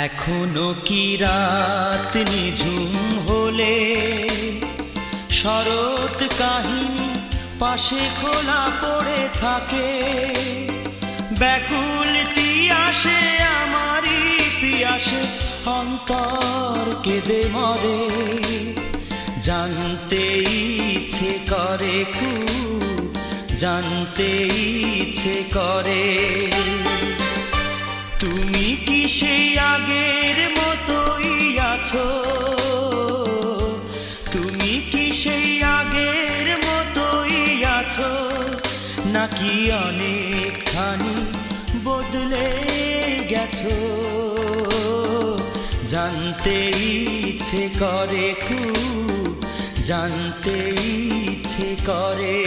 এখনো কি রাত নিঝুম হলে শরৎ কাহিনী পাশে খোলা পড়ে থাকে, ব্যাকুল তিয়াসে আমারই পিয়াসে অন্তর কেঁদে মরে। জানতে ইচ্ছে করে খুব, জানতে ইচ্ছে করে, তুমি কি সেই আগের মতোই আছো? তুমি কি সেই আগের মতোই আছো, নাকি অনেকখানি বদলে গেছো? জানতে ইচ্ছে করে খুব, জানতে ইচ্ছে করে।